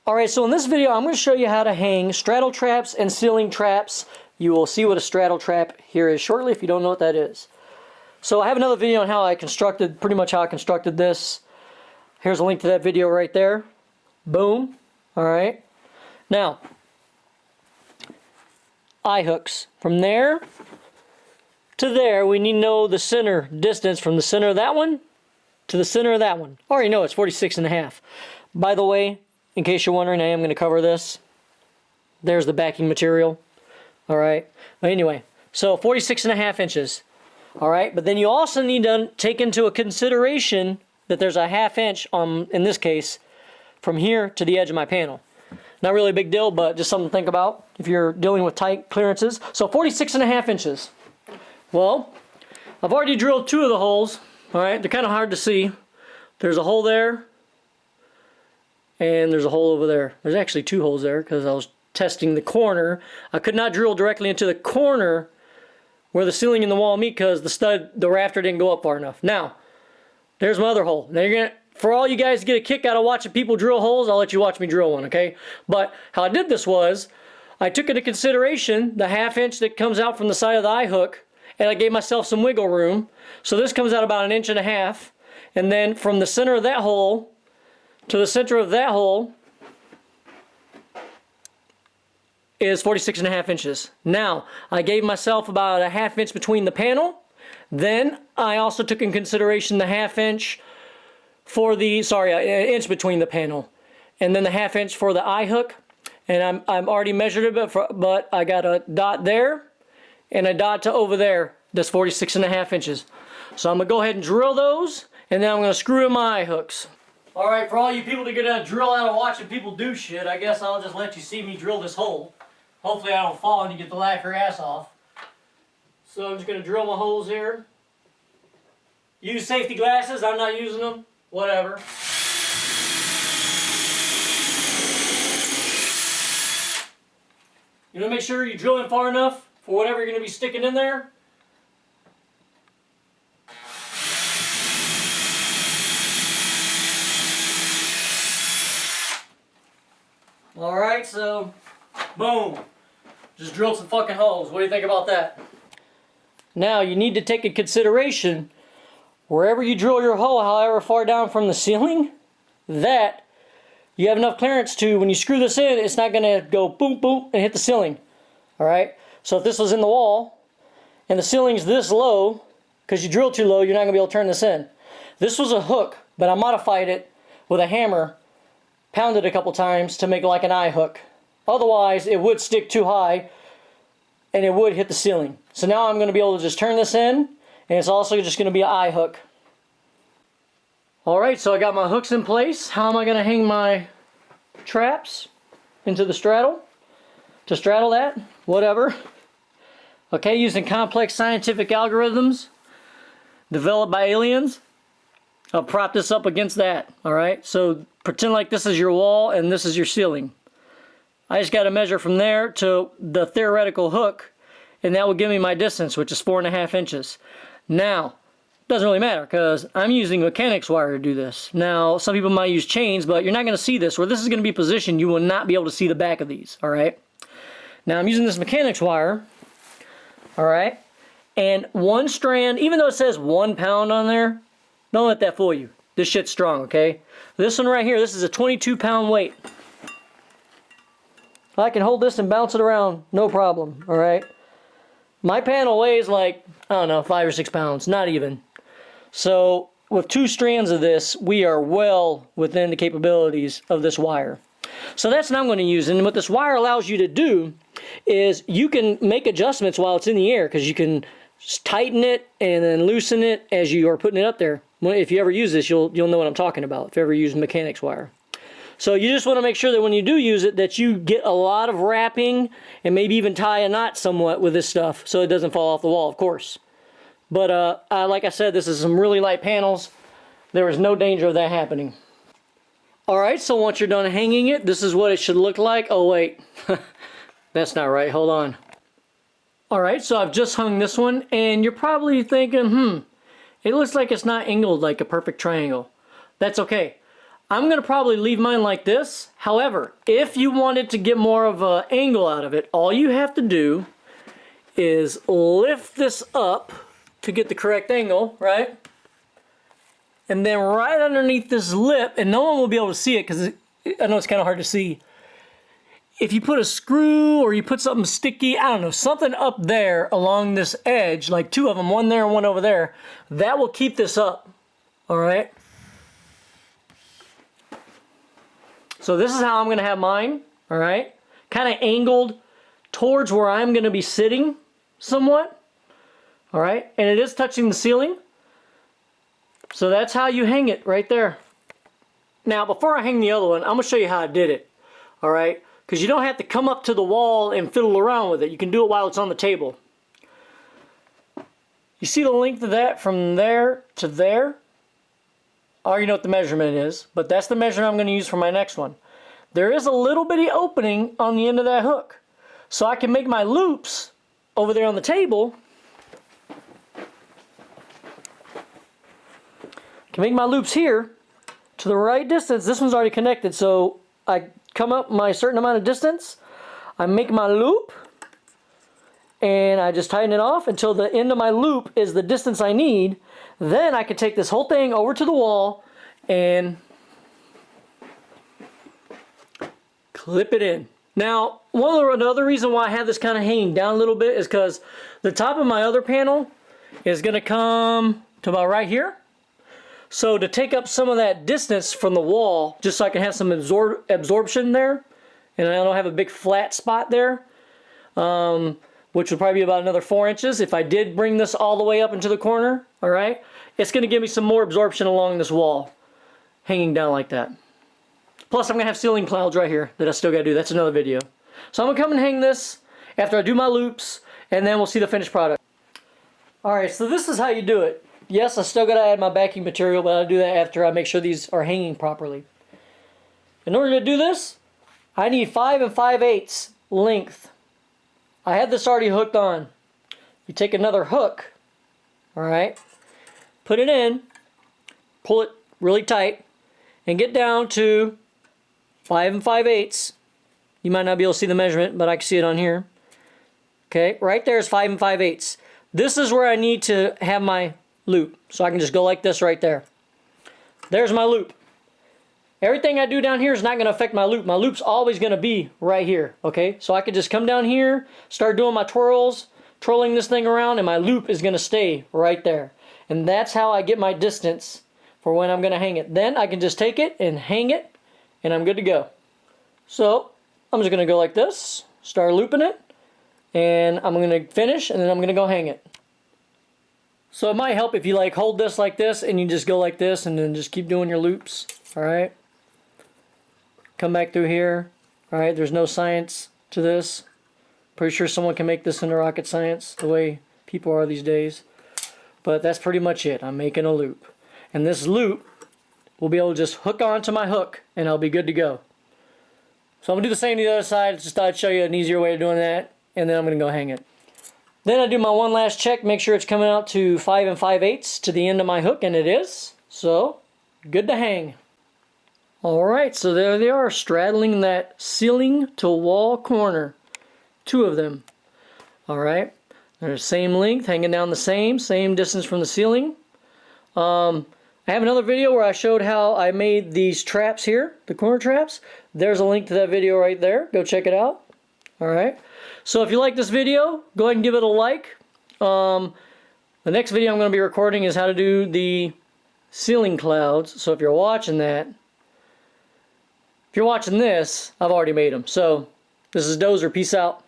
Alright, so in this video I'm going to show you how to hang straddle traps and ceiling traps. You will see what a straddle trap here is shortly if you don't know what that is. So I have another video on how I constructed, pretty much how I constructed this. Here's a link to that video right there. Boom. Alright. Now, eye hooks. From there to there, we need to know the center distance from the center of that one to the center of that one. I already know it's 46.5. By the way, in case you're wondering, I am going to cover this. There's the backing material. Alright. But anyway, so 46.5 inches. Alright, but then you also need to take into a consideration that there's a 1/2 inch on, in this case, from here to the edge of my panel. Not really a big deal, but just something to think about if you're dealing with tight clearances. So 46.5 inches. Well, I've already drilled 2 of the holes. Alright, they're kind of hard to see. There's a hole there, and there's a hole over there. There's actually 2 holes there because I was testing the corner. I could not drill directly into the corner where the ceiling and the wall meet because the rafter didn't go up far enough. Now, there's my other hole. Now you're gonna, for all you guys to get a kick out of watching people drill holes, I'll let you watch me drill one, okay? But how I did this was, I took into consideration the 1/2 inch that comes out from the side of the eye hook, and I gave myself some wiggle room. So this comes out about 1.5 inches, and then from the center of that hole to the center of that hole is 46.5 inches. Now, I gave myself about a 1/2 inch between the panel. Then I also took in consideration the 1/2 inch for the, sorry, an inch between the panel, and then the 1/2 inch for the eye hook. And I'm already measured it, but I got a dot there and a dot to over there. That's 46.5 inches. So I'm gonna go ahead and drill those, and then I'm gonna screw in my eye hooks. All right, for all you people that get a drill out of watching people do shit, I guess I'll just let you see me drill this hole. Hopefully I don't fall and you get to laugh your ass off. So I'm just going to drill my holes here. Use safety glasses. I'm not using them. Whatever. You want to make sure you drill in far enough for whatever you're going to be sticking in there. Alright, so boom. Just drilled some fucking holes. What do you think about that? Now, you need to take into consideration wherever you drill your hole, however far down from the ceiling, that you have enough clearance to, when you screw this in, it's not going to go boom, boom, and hit the ceiling. Alright? So if this was in the wall, and the ceiling's this low, because you drilled too low, you're not going to be able to turn this in. This was a hook, but I modified it with a hammer, pounded a couple times to make it like an eye hook. Otherwise, it would stick too high and it would hit the ceiling. So now I'm going to be able to just turn this in, and it's also just going to be an eye hook. Alright, so I got my hooks in place. How am I going to hang my traps into the straddle? To straddle that? Whatever. Okay, using complex scientific algorithms developed by aliens. I'll prop this up against that. Alright, so pretend like this is your wall and this is your ceiling. I just got to measure from there to the theoretical hook, and that will give me my distance, which is 4.5 inches. Now, it doesn't really matter because I'm using mechanics wire to do this. Now, some people might use chains, but you're not going to see this. Where this is going to be positioned, you will not be able to see the back of these. Alright? Now, I'm using this mechanics wire. Alright? And one strand, even though it says 1 pound on there, don't let that fool you. This shit's strong, okay? This one right here, this is a 22-pound weight. I can hold this and bounce it around, no problem, alright? My panel weighs like, I don't know, 5 or 6 pounds, not even. So, with 2 strands of this, we are well within the capabilities of this wire. So that's what I'm going to use, and what this wire allows you to do is you can make adjustments while it's in the air, because you can tighten it and then loosen it as you are putting it up there. If you ever use this, you'll know what I'm talking about, if you ever use mechanics wire. So you just want to make sure that when you do use it, that you get a lot of wrapping and maybe even tie a knot somewhat with this stuff so it doesn't fall off the wall, of course. But like I said, this is some really light panels. There is no danger of that happening. Alright, so once you're done hanging it, this is what it should look like. Oh wait, that's not right, hold on. Alright, so I've just hung this one, and you're probably thinking, it looks like it's not angled like a perfect triangle. That's okay. I'm going to probably leave mine like this. However, if you wanted to get more of an angle out of it, all you have to do is lift this up to get the correct angle, right? And then right underneath this lip, and no one will be able to see it because I know it's kind of hard to see. If you put a screw or you put something sticky, I don't know, something up there along this edge, like two of them, one there and one over there, that will keep this up, all right? So this is how I'm gonna have mine, all right? Kind of angled towards where I'm gonna be sitting somewhat, all right? And it is touching the ceiling. So that's how you hang it right there. Now, before I hang the other one, I'm gonna show you how I did it, all right? Because you don't have to come up to the wall and fiddle around with it. You can do it while it's on the table. You see the length of that from there to there? I already know what the measurement is, but that's the measurement I'm going to use for my next one. There is a little bitty opening on the end of that hook. So I can make my loops over there on the table. I can make my loops here to the right distance. This one's already connected, so I come up my certain amount of distance, I make my loop, and I just tighten it off until the end of my loop is the distance I need. Then I can take this whole thing over to the wall and clip it in. Now, another reason why I have this kind of hanging down a little bit is because the top of my other panel is going to come to about right here. So to take up some of that distance from the wall, just so I can have some absorption there, and I don't have a big flat spot there, which would probably be about another 4 inches if I did bring this all the way up into the corner, all right? It's going to give me some more absorption along this wall, hanging down like that. Plus, I'm going to have ceiling clouds right here that I still got to do. That's another video. So I'm going to come and hang this after I do my loops, and then we'll see the finished product. All right, so this is how you do it. Yes, I still got to add my backing material, but I'll do that after I make sure these are hanging properly. In order to do this, I need 5 5/8 length. I had this already hooked on. You take another hook, all right, put it in, pull it really tight, and get down to 5 5/8. You might not be able to see the measurement, but I can see it on here. Okay, right there is 5 5/8. This is where I need to have my loop. So I can just go like this right there. There's my loop. Everything I do down here is not going to affect my loop. My loop's always going to be right here. Okay, so I could just come down here, start doing my twirls, twirling this thing around, and my loop is going to stay right there. And that's how I get my distance for when I'm going to hang it. Then I can just take it and hang it, and I'm good to go. So I'm just going to go like this, start looping it, and I'm going to finish, and then I'm going to go hang it. So it might help if you like hold this like this and you just go like this and then just keep doing your loops. All right. Come back through here. All right. There's no science to this. Pretty sure someone can make this into rocket science the way people are these days. But that's pretty much it. I'm making a loop. And this loop will be able to just hook onto my hook and I'll be good to go. So I'm going to do the same to the other side. Just thought I'd show you an easier way of doing that. And then I'm going to go hang it. Then I do my one last check, make sure it's coming out to 5 5/8 to the end of my hook, and it is. So, good to hang. Alright, so there they are, straddling that ceiling to wall corner. 2 of them. Alright, they're the same length, hanging down the same distance from the ceiling. I have another video where I showed how I made these traps here, the corner traps. There's a link to that video right there. Go check it out. Alright. So if you like this video, go ahead and give it a like. The next video I'm going to be recording is how to do the ceiling clouds. So if you're watching that, if you're watching this, I've already made them. So this is Dozer. Peace out.